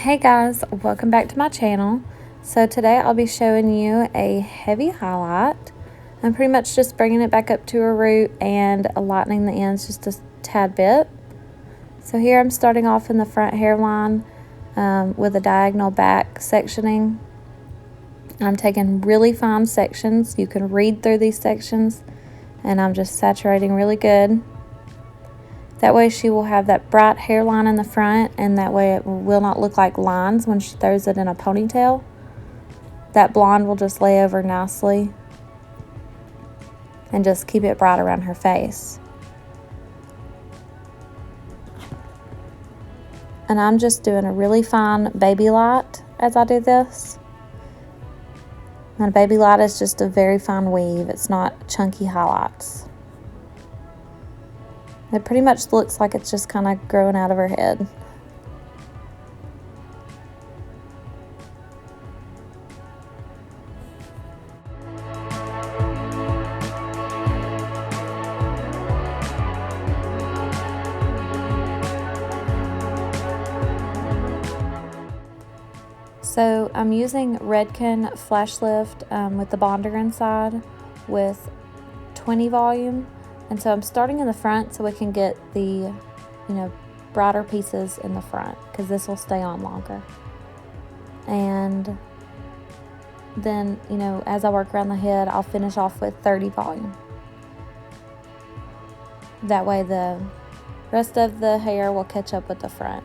Hey guys, welcome back to my channel. So today I'll be showing you a heavy highlight. I'm pretty much just bringing it back up to a root and lightening the ends just a tad bit. So here I'm starting off in the front hairline with a diagonal back sectioning. I'm taking really fine sections. You can read through these sections, and I'm just saturating really good. That way she will have that bright hairline in the front, and that way it will not look like lines when she throws it in a ponytail. That blonde will just lay over nicely and just keep it bright around her face. And I'm just doing a really fine baby light as I do this. And a baby light is just a very fine weave. It's not chunky highlights. It pretty much looks like it's just kind of growing out of her head. So I'm using Redken Flash Lift with the bonder inside with 20 volume. And so I'm starting in the front so we can get the, brighter pieces in the front, because this will stay on longer. And then, as I work around the head, I'll finish off with 30 volume. That way the rest of the hair will catch up with the front.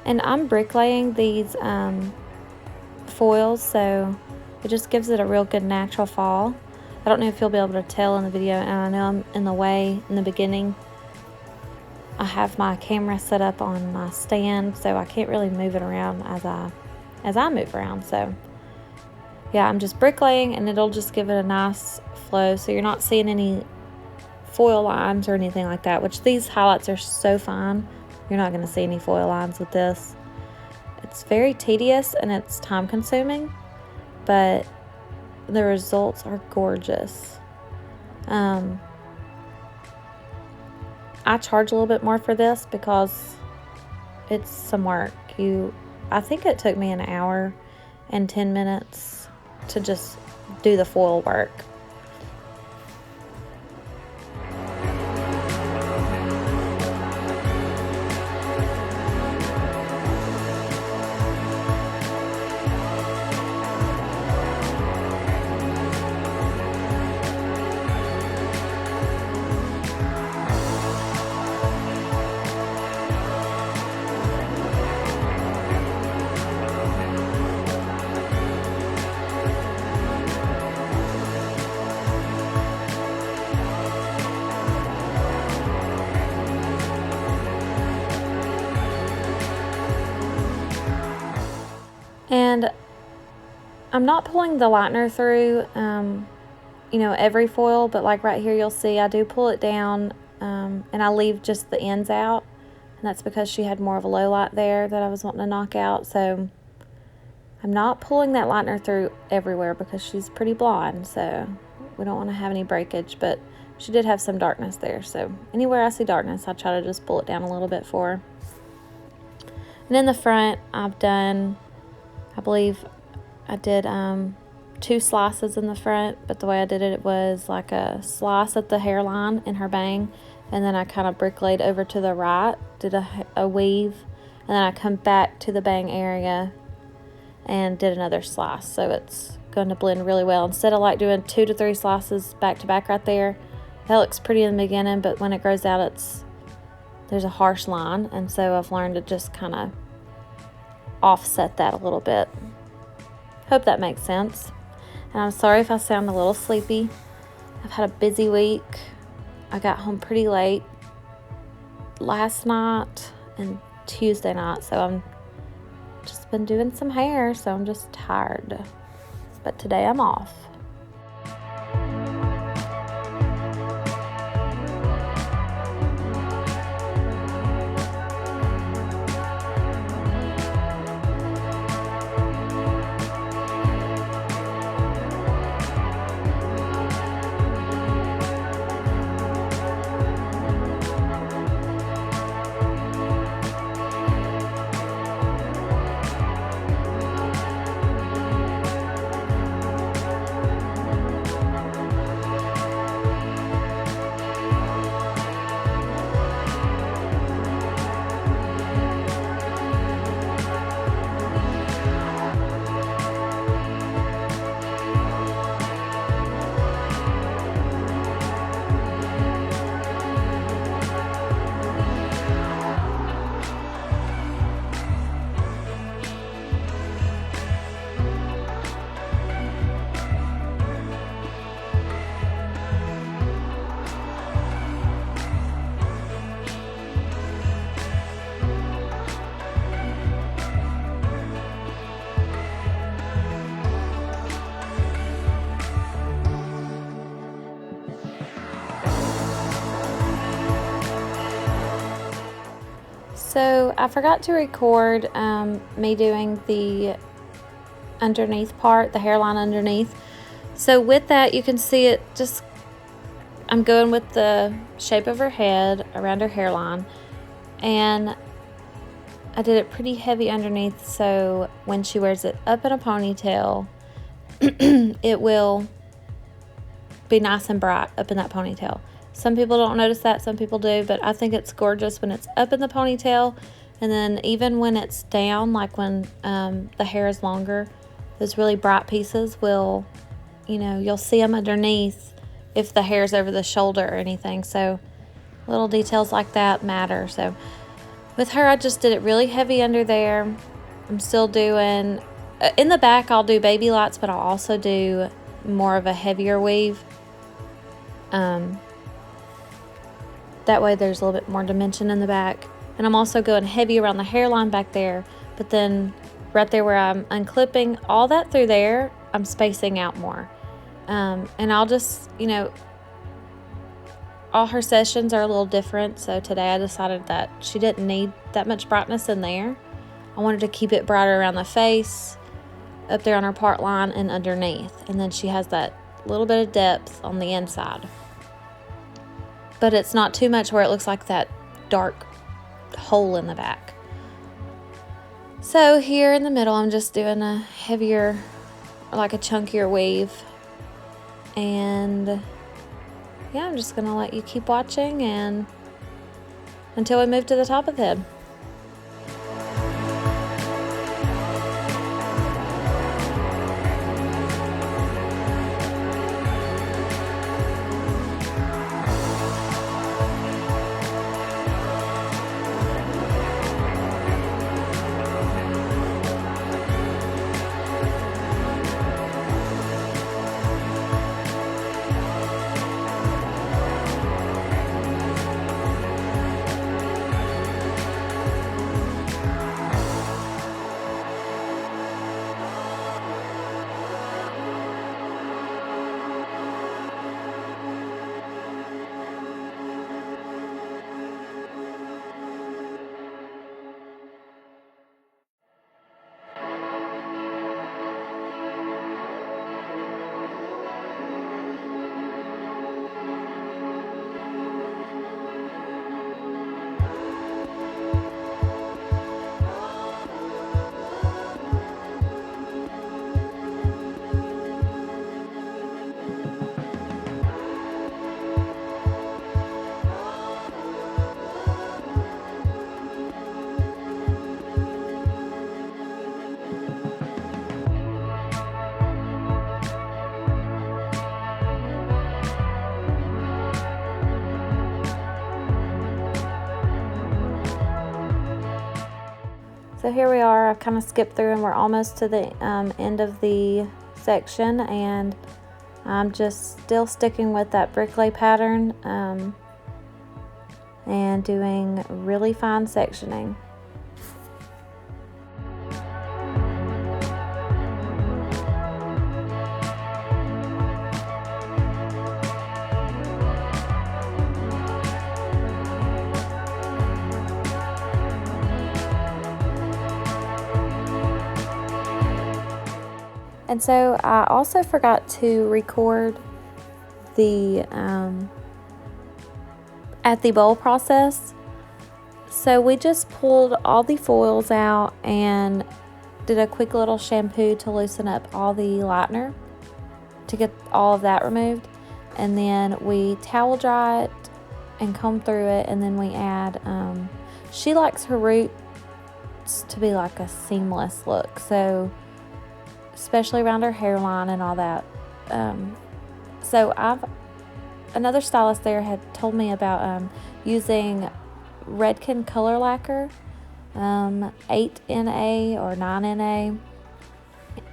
And I'm bricklaying these foils, so it just gives it a real good natural fall. I don't know if you'll be able to tell in the video, and I know I'm in the way in the beginning. I have my camera set up on my stand, so I can't really move it around as I move around. So yeah, I'm just bricklaying, and it'll just give it a nice flow, so you're not seeing any foil lines or anything like that, which these highlights are so fine. You're not going to see any foil lines with this. It's very tedious and it's time consuming, but the results are gorgeous. I charge a little bit more for this because it's some work. I think it took me an hour and 10 minutes to just do the foil work. And I'm not pulling the lightener through, every foil, but like right here, you'll see I do pull it down, and I leave just the ends out. And that's because she had more of a low light there that I was wanting to knock out. So I'm not pulling that lightener through everywhere because she's pretty blonde, so we don't want to have any breakage. But she did have some darkness there. So anywhere I see darkness, I try to just pull it down a little bit for her. And in the front, I've done, I believe I did 2 slices in the front, but the way I did it was like a slice at the hairline in her bang, and then I kind of bricklayed over to the right, did a weave, and then I come back to the bang area and did another slice. So it's going to blend really well. Instead of like doing 2 to 3 slices back to back right there, that looks pretty in the beginning, but when it grows out, there's a harsh line, and so I've learned to just kind of offset that a little bit. Hope that makes sense. And I'm sorry if I sound a little sleepy. I've had a busy week. I got home pretty late last night and Tuesday night, so I'm just been doing some hair, so I'm just tired. But today I'm off. So I forgot to record me doing the underneath part, the hairline underneath. So with that, you can see it just, I'm going with the shape of her head around her hairline, and I did it pretty heavy underneath, so when she wears it up in a ponytail, it will be nice and bright up in that ponytail. Some people don't notice that, some people do, but I think it's gorgeous when it's up in the ponytail, and then even when it's down, like when the hair is longer, those really bright pieces will, you'll see them underneath if the hair's over the shoulder or anything. So little details like that matter. So with her, I just did it really heavy under there. I'm still doing, in the back I'll do baby lights, but I'll also do more of a heavier weave. That way there's a little bit more dimension in the back. And I'm also going heavy around the hairline back there, but then right there where I'm unclipping, all that through there, I'm spacing out more. And I'll just, all her sessions are a little different. So today I decided that she didn't need that much brightness in there. I wanted to keep it brighter around the face, up there on her part line, and underneath. And then she has that little bit of depth on the inside. But it's not too much where it looks like that dark hole in the back. So here in the middle, I'm just doing a heavier, like a chunkier weave. And yeah, I'm just gonna let you keep watching and until we move to the top of the head. So here we are. I've kind of skipped through and we're almost to the end of the section, and I'm just still sticking with that bricklay pattern and doing really fine sectioning. And so I also forgot to record the at the bowl process. So we just pulled all the foils out and did a quick little shampoo to loosen up all the lightener to get all of that removed. And then we towel dry it and comb through it, and then we add, she likes her roots to be like a seamless look, so especially around her hairline and all that. So another stylist there had told me about using Redken color lacquer, 8NA or 9NA,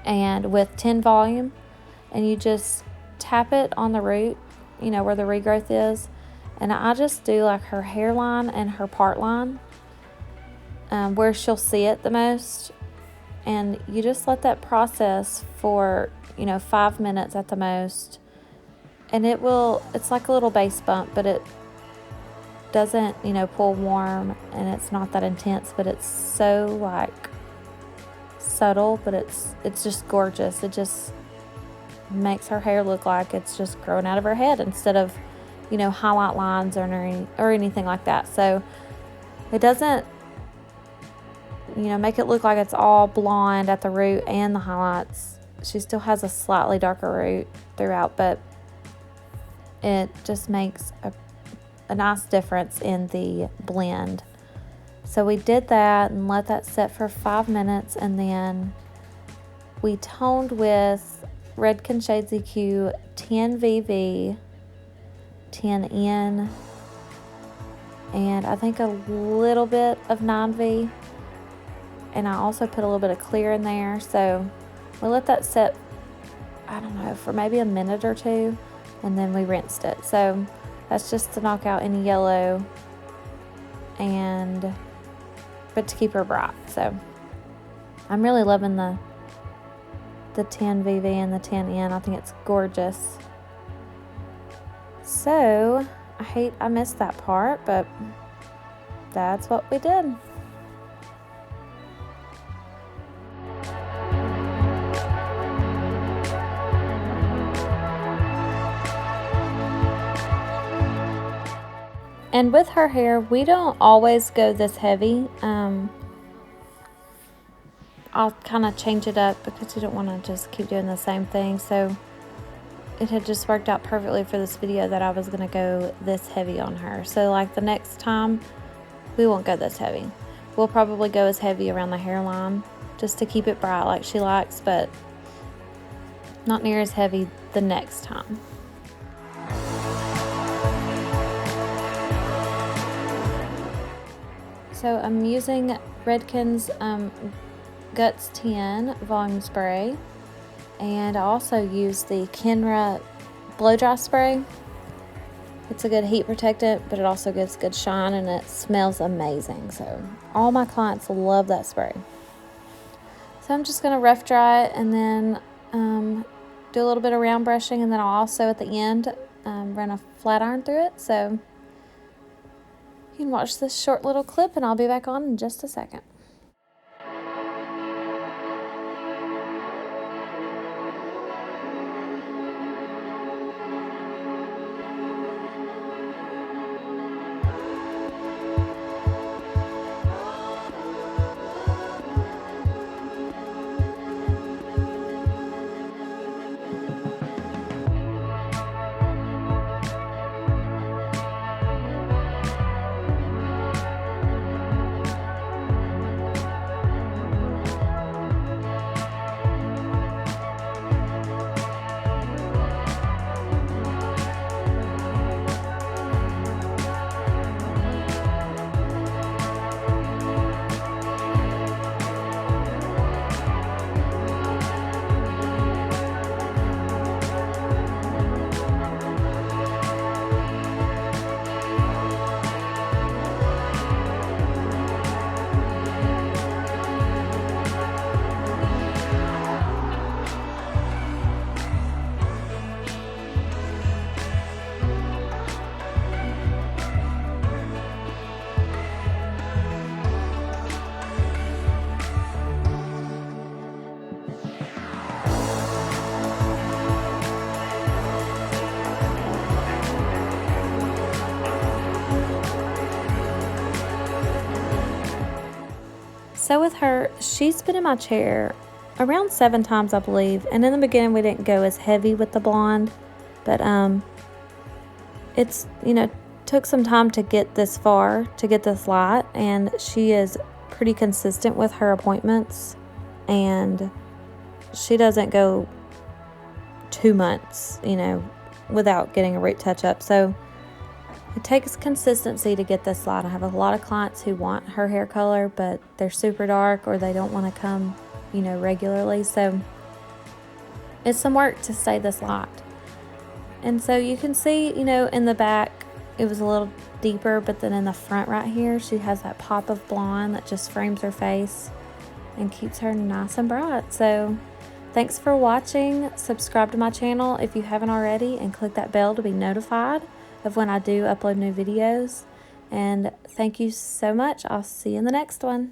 and with 10 volume, and you just tap it on the root, you know, where the regrowth is, and I just do like her hairline and her part line, where she'll see it the most. And you just let that process for, 5 minutes at the most. And it's like a little base bump, but it doesn't, pull warm, and it's not that intense, but it's so like subtle, but it's just gorgeous. It just makes her hair look like it's just growing out of her head instead of, highlight lines or anything like that. So it doesn't, make it look like it's all blonde at the root and the highlights. She still has a slightly darker root throughout, but it just makes a nice difference in the blend. So we did that and let that set for 5 minutes, and then we toned with Redken Shades EQ 10VV, 10N, and I think a little bit of 9V. And I also put a little bit of clear in there. So we let that set, I don't know, for maybe a minute or two, and then we rinsed it. So that's just to knock out any yellow but to keep her bright. So I'm really loving the 10VV and the 10N. I think it's gorgeous. So I missed that part, but that's what we did. And with her hair, we don't always go this heavy. I'll kind of change it up because you don't want to just keep doing the same thing. So it had just worked out perfectly for this video that I was going to go this heavy on her. So like the next time, we won't go this heavy. We'll probably go as heavy around the hairline just to keep it bright like she likes, but not near as heavy the next time. So I'm using Redken's Guts 10 Volume Spray, and I also use the Kenra Blow Dry Spray. It's a good heat protectant, but it also gives good shine, and it smells amazing. So all my clients love that spray. So I'm just going to rough dry it and then do a little bit of round brushing, and then I'll also at the end run a flat iron through it. So you can watch this short little clip, and I'll be back on in just a second. So with her, she's been in my chair around 7 times, I believe. And in the beginning, we didn't go as heavy with the blonde, but it's, you know, took some time to get this far, to get this light, and she is pretty consistent with her appointments, and she doesn't go 2 months, you know, without getting a root touch up. So it takes consistency to get this light. I have a lot of clients who want her hair color, but they're super dark or they don't want to come, you know, regularly. So it's some work to stay this light. And so you can see, you know, in the back, it was a little deeper, but then in the front right here, she has that pop of blonde that just frames her face and keeps her nice and bright. So thanks for watching. Subscribe to my channel if you haven't already, and click that bell to be notified of when I do upload new videos. And thank you so much. I'll see you in the next one.